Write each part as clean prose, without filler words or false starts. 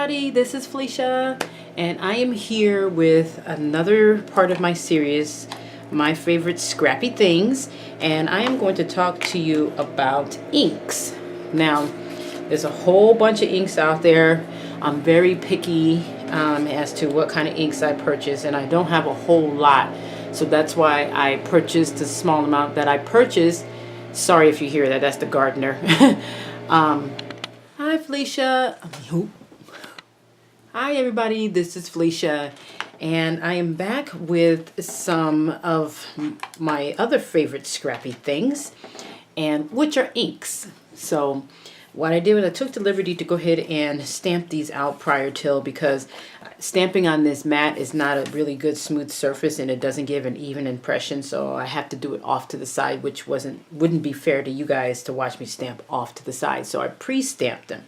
everybody, this is Felicia, and I am here with another part of my series, My Favorite Scrappy Things, and I am going to talk to you about inks. Now, there's a whole bunch of inks out there. I'm very picky as to what kind of inks I purchase, and I don't have a whole lot, so that's why I purchased the small amount that I purchased. Sorry if you hear that, that's the gardener. Hi Felicia. Hi everybody, this is Felicia, and I am back with some of my other favorite scrappy things, and which are inks. So what I did was I took the liberty to go ahead and stamp these out prior till, because stamping on this mat is not a really good smooth surface and it doesn't give an even impression, so I have to do it off to the side, which wouldn't be fair to you guys to watch me stamp off to the side, so I pre-stamped them.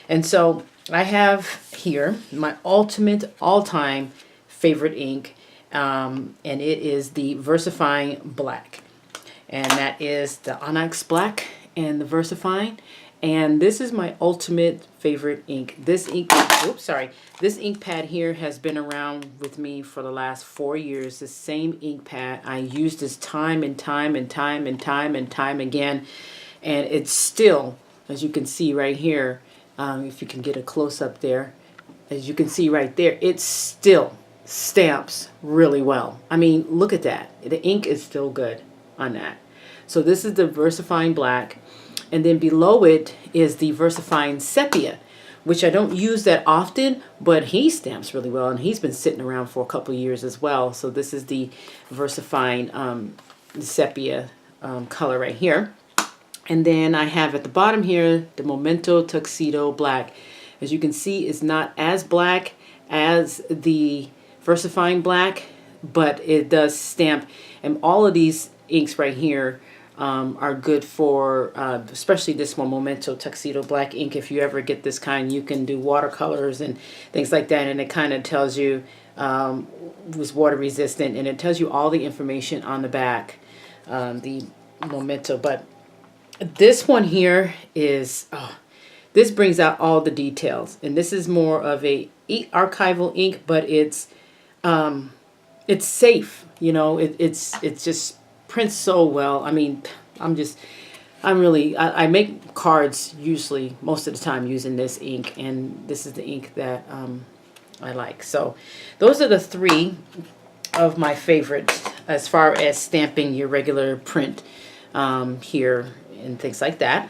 And so I have here my ultimate all-time favorite ink, and it is the VersaFine Black, and that is the Onyx Black and the VersaFine. And this is my ultimate favorite ink. This ink, this ink pad here has been around with me for the last 4 years. The same ink pad. I used this time and time again, and it's still, as you can see right here, if you can get a close up there, as you can see right there, it still stamps really well. I mean, look at that. The ink is still good on that. So this is the VersaFine Black. And then below it is the VersaFine Sepia, which I don't use that often, but he stamps really well, and he's been sitting around for a couple of years as well. So this is the VersaFine Sepia color right here. And then I have at the bottom here the Memento Tuxedo Black. As you can see, it's not as black as the VersaFine Black, but it does stamp. And all of these inks right here are good for, especially this one, Memento Tuxedo Black ink. If you ever get this kind, you can do watercolors and things like that, and it kind of tells you was water resistant, and it tells you all the information on the back, the Memento. But this one here is, this brings out all the details, and this is more of a archival ink, but it's safe, you know. It's just prints so well. I mean, I make cards usually most of the time using this ink, and this is the ink that I like. So those are the three of my favorites as far as stamping your regular print here and things like that.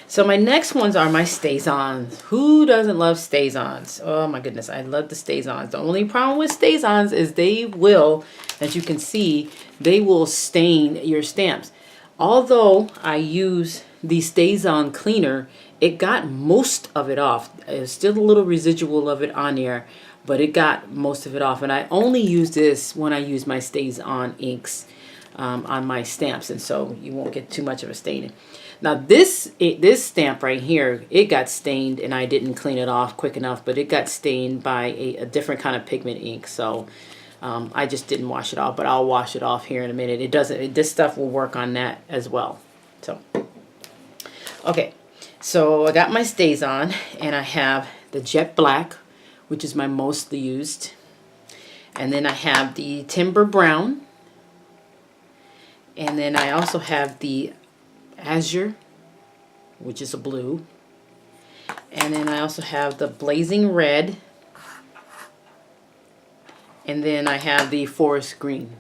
So my next ones are my StazOns. Who doesn't love StazOns? Oh my goodness, I love the StazOns. The only problem with StazOns is they will, as you can see, they will stain your stamps. Although I use the StazOn cleaner, it got most of it off. There's still a little residual of it on there, but it got most of it off. And I only use this when I use my StazOn inks on my stamps, and so you won't get too much of a staining. Now this stamp right here, it got stained, and I didn't clean it off quick enough, but it got stained by a different kind of pigment ink, so I just didn't wash it off, but I'll wash it off here in a minute. This stuff will work on that as well. So, okay, so I got my StazOn, and I have the Jet Black, which is my mostly used, and then I have the Timber Brown, and then I also have the Azure, which is a blue, and then I also have the Blazing Red, and then I have the Forest Green.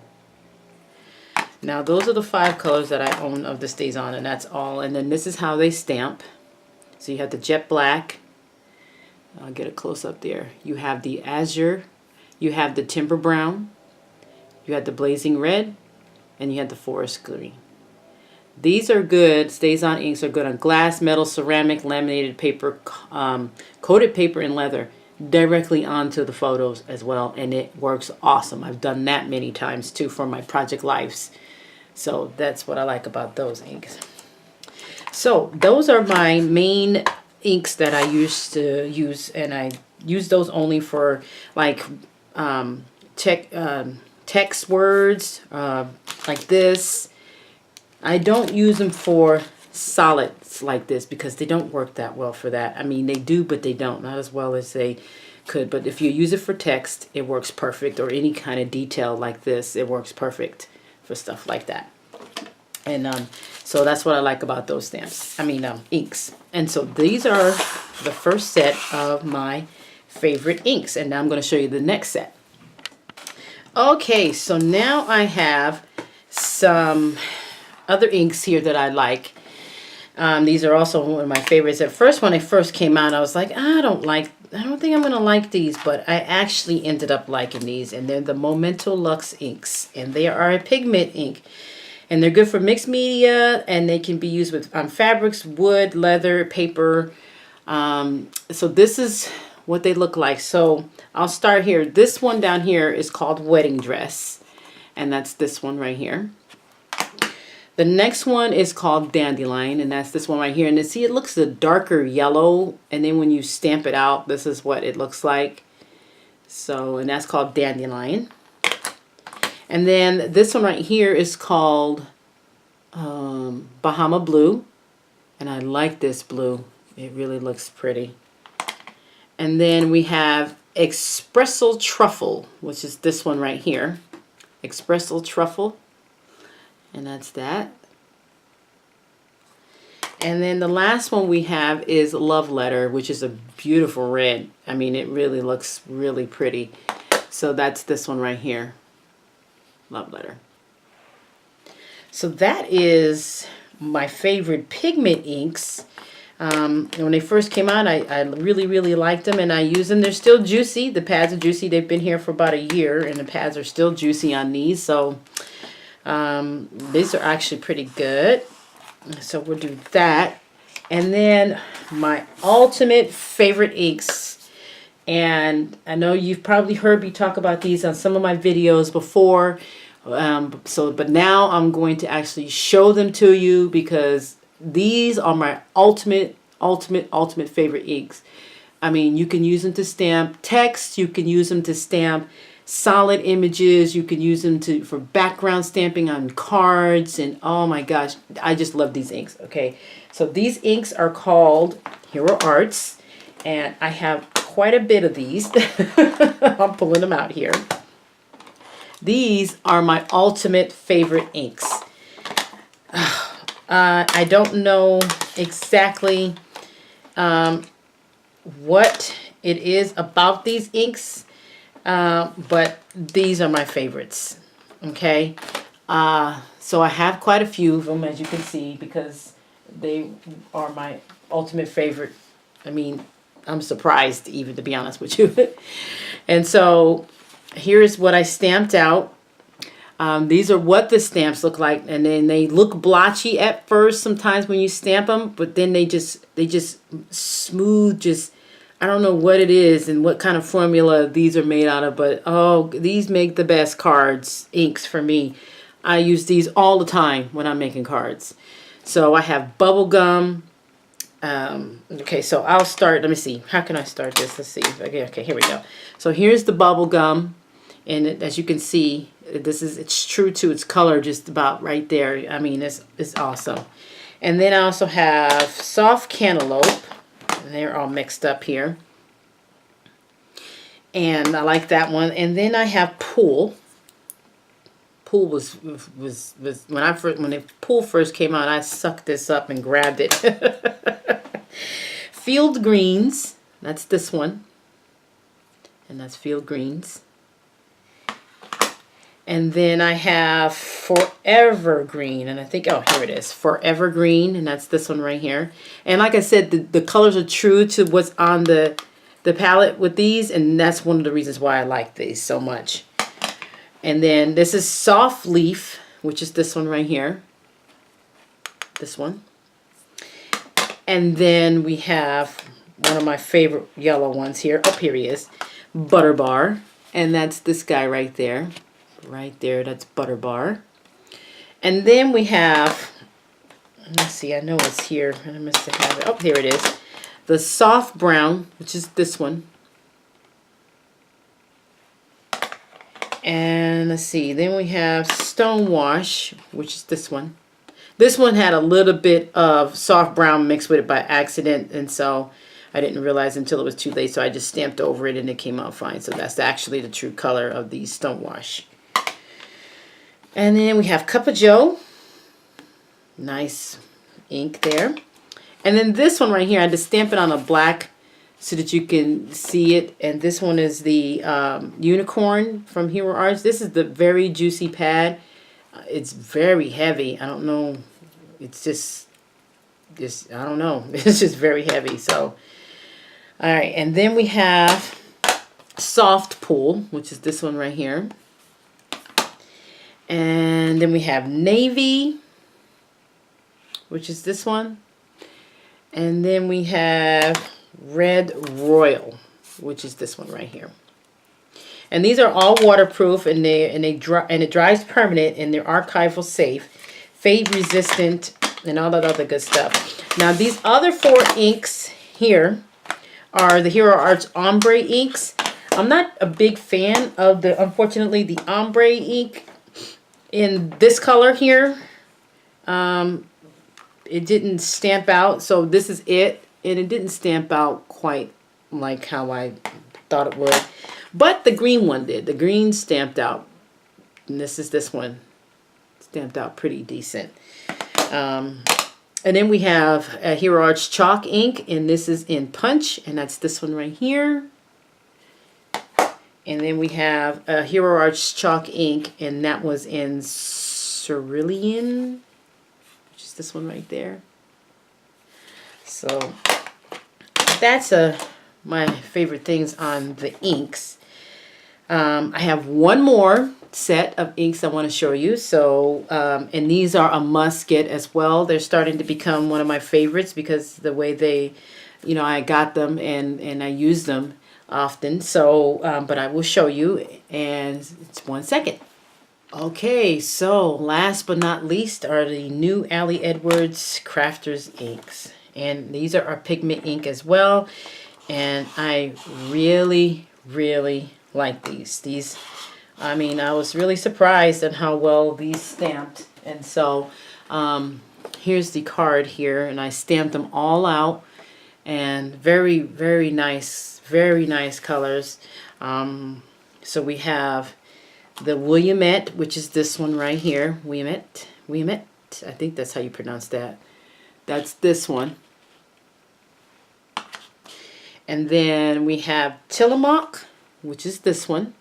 Now those are the 5 colors that I own of the StazOn, and that's all. And then this is how they stamp. So you have the Jet Black, I'll get a close up there, you have the Azure, you have the Timber Brown, you have the Blazing Red, and you have the Forest Green. These are good. StazOn inks are good on glass, metal, ceramic, laminated paper, coated paper, and leather, directly onto the photos as well, and it works awesome. I've done that many times too for my project lives, so that's what I like about those inks. So those are my main inks that I used to use, and I use those only for like text words like this. I don't use them for solids like this because they don't work that well for that. I mean, they do, but they don't. Not as well as they could. But if you use it for text, it works perfect. Or any kind of detail like this, it works perfect for stuff like that. And so that's what I like about those stamps. I mean, inks. And so these are the first set of my favorite inks. And now I'm going to show you the next set. Okay, so now I have some other inks here that I like. These are also one of my favorites. At first, when they first came out, I was like, I don't think I'm going to like these, but I actually ended up liking these, and they're the Momento Luxe inks, and they are a pigment ink, and they're good for mixed media, and they can be used with fabrics, wood, leather, paper. So this is what they look like. So I'll start here. This one down here is called Wedding Dress, and that's this one right here. The next one is called Dandelion, and that's this one right here. And see, it looks a darker yellow, and then when you stamp it out, this is what it looks like. So, and that's called Dandelion. And then this one right here is called Bahama Blue, and I like this blue. It really looks pretty. And then we have Espresso Truffle, which is this one right here. Espresso Truffle. And that's that. And then the last one we have is Love Letter, which is a beautiful red. I mean, it really looks really pretty. So that's this one right here. Love Letter. So that is my favorite pigment inks. When they first came out, I really, really liked them, and I use them. They're still juicy. The pads are juicy. They've been here for about a year, and the pads are still juicy on these. So these are actually pretty good. So we'll do that. And then my ultimate favorite inks. And I know you've probably heard me talk about these on some of my videos before. But now I'm going to actually show them to you because these are my ultimate favorite inks. I mean, you can use them to stamp text. You can use them to stamp solid images. You can use them for background stamping on cards, and oh my gosh, I just love these inks. Okay, so these inks are called Hero Arts, and I have quite a bit of these. I'm pulling them out here. These are my ultimate favorite inks. I don't know exactly what it is about these inks, but these are my favorites. Okay, so I have quite a few of them, as you can see, because they are my ultimate favorite. I mean, I'm surprised even, to be honest with you. And so here's what I stamped out. These are what the stamps look like, and then they look blotchy at first sometimes when you stamp them, but then they just smooth, just I don't know what it is and what kind of formula these are made out of, but oh, these make the best cards, inks for me. I use these all the time when I'm making cards. So I have bubble gum. Okay, so I'll start. Let me see. How can I start this? Let's see. Okay, here we go. So here's the bubble gum, and as you can see, it's true to its color, just about right there. I mean, it's awesome. And then I also have soft cantaloupe. And they're all mixed up here. And I like that one. And then I have Pool. Pool was when the Pool first came out, I sucked this up and grabbed it. Field Greens. That's this one. And that's Field Greens. And then I have Forever Green, and I think, oh, here it is, Forever Green, and that's this one right here. And like I said, the colors are true to what's on the palette with these, and that's one of the reasons why I like these so much. And then this is Soft Leaf, which is this one right here. This one. And then we have one of my favorite yellow ones here. Oh, here he is. Butter Bar, and that's this guy right there. Right there, that's Butter Bar. And then we have, let's see, I know it's here. I must have it. Oh, here it is. The Soft Brown, which is this one. And let's see, then we have Stonewash, which is this one. This one had a little bit of soft brown mixed with it by accident, and so I didn't realize until it was too late, so I just stamped over it and it came out fine. So that's actually the true color of the Stonewash. And then we have Cup of Joe. Nice ink there. And then this one right here, I had to stamp it on a black so that you can see it. And this one is the Unicorn from Hero Arts. This is the very juicy pad. It's very heavy. I don't know. It's just I don't know. It's just very heavy. So, all right. And then we have Soft Pull, which is this one right here. And then we have Navy, which is this one. And then we have Red Royal, which is this one right here. And these are all waterproof, and it dries permanent, and they're archival safe, fade resistant, and all that other good stuff. Now these other 4 inks here are the Hero Arts Ombre inks. I'm not a big fan of unfortunately, the ombre ink in this color here. It didn't stamp out, so this is it. And it didn't stamp out quite like how I thought it would. But the green one did. The green stamped out. And this one. Stamped out pretty decent. And then we have a Hero Arts Chalk ink. And this is in Punch. And that's this one right here. And then we have a Hero Arts Chalk ink. And that was in Cerulean, which is this one right there. So that's my favorite things on the inks. I have one more set of inks I want to show you. So, and these are a must get as well. They're starting to become one of my favorites because the way they, I got them and I use them often. So, but I will show you, and it's 1 second. Okay, so last but not least are the new Ali Edwards Crafters inks. And these are our pigment ink as well. And I really, really like these. I mean, I was really surprised at how well these stamped. And so here's the card here. And I stamped them all out. And very, very nice colors. So we have the Williamette, which is this one right here. Williamette. I think that's how you pronounce that. That's this one. And then we have Tillamook, which is this one.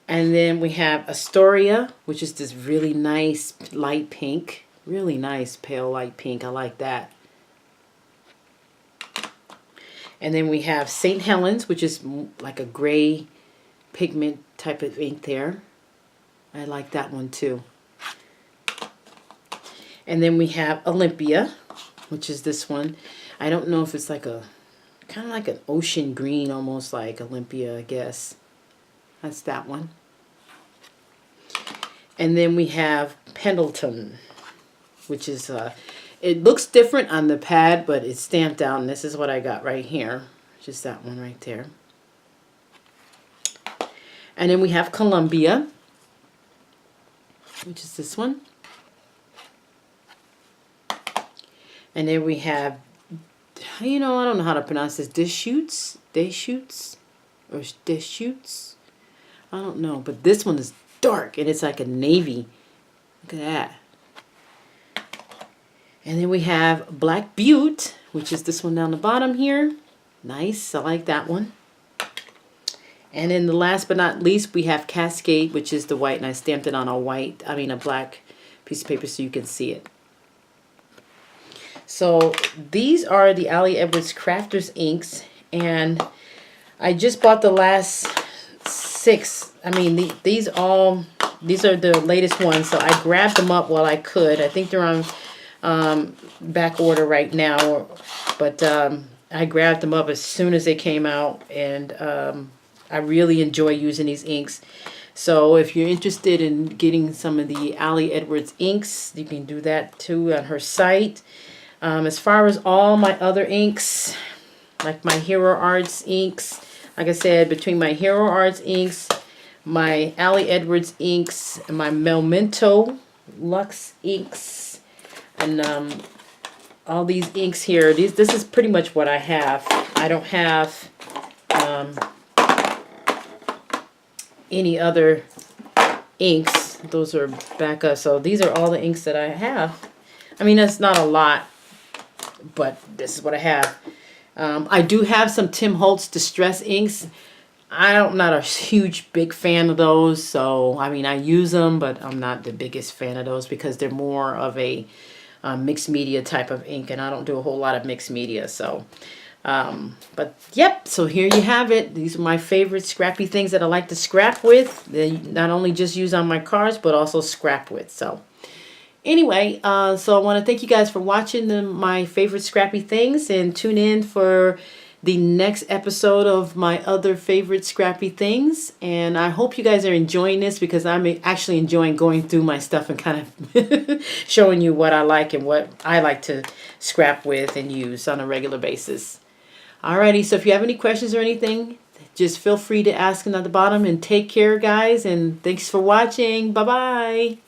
And then we have Astoria, which is this really nice light pink. Really nice pale light pink. I like that. And then we have St. Helens, which is like a gray pigment type of ink there. I like that one too. And then we have Olympia, which is this one. I don't know if it's like kind of like an ocean green, almost like Olympia, I guess. That's that one. And then we have Pendleton, which is, it looks different on the pad, but it's stamped out, and this is what I got right here. Just that one right there. And then we have Columbia, which is this one. And then we have, I don't know how to pronounce this, Deschutes, or Deschutes. I don't know, but this one is dark, and it's like a navy. Look at that. And then we have Black Butte, which is this one down the bottom here. Nice, I like that one. And then the last but not least, we have Cascade, which is the white, and I stamped it on a black piece of paper so you can see it. So these are the Ali Edwards Crafters inks, and I just bought the last 6. I mean, these are the latest ones, so I grabbed them up while I could. I think they're on back order right now, but I grabbed them up as soon as they came out, and I really enjoy using these inks. So if you're interested in getting some of the Ali Edwards inks, you can do that too on her site. As far as all my other inks, like my Hero Arts inks, like I said, between my Hero Arts inks, my Allie Edwards inks, and my Memento Luxe inks, and all these inks here. This is pretty much what I have. I don't have any other inks. Those are backup. So these are all the inks that I have. I mean, that's not a lot, but this is what I have. I do have some Tim Holtz Distress inks. I'm not a huge big fan of those, so I mean I use them, but I'm not the biggest fan of those because they're more of a mixed media type of ink, and I don't do a whole lot of mixed media. So but yep, so here you have it. These are my favorite scrappy things that I like to scrap with. They not only just use on my cards, but also scrap with. So anyway, so I want to thank you guys for watching my favorite scrappy things, and tune in for the next episode of my other favorite scrappy things. And I hope you guys are enjoying this, because I'm actually enjoying going through my stuff and kind of showing you what I like and what I like to scrap with and use on a regular basis. Alrighty, so if you have any questions or anything, just feel free to ask them at the bottom, and take care, guys, and thanks for watching. Bye-bye.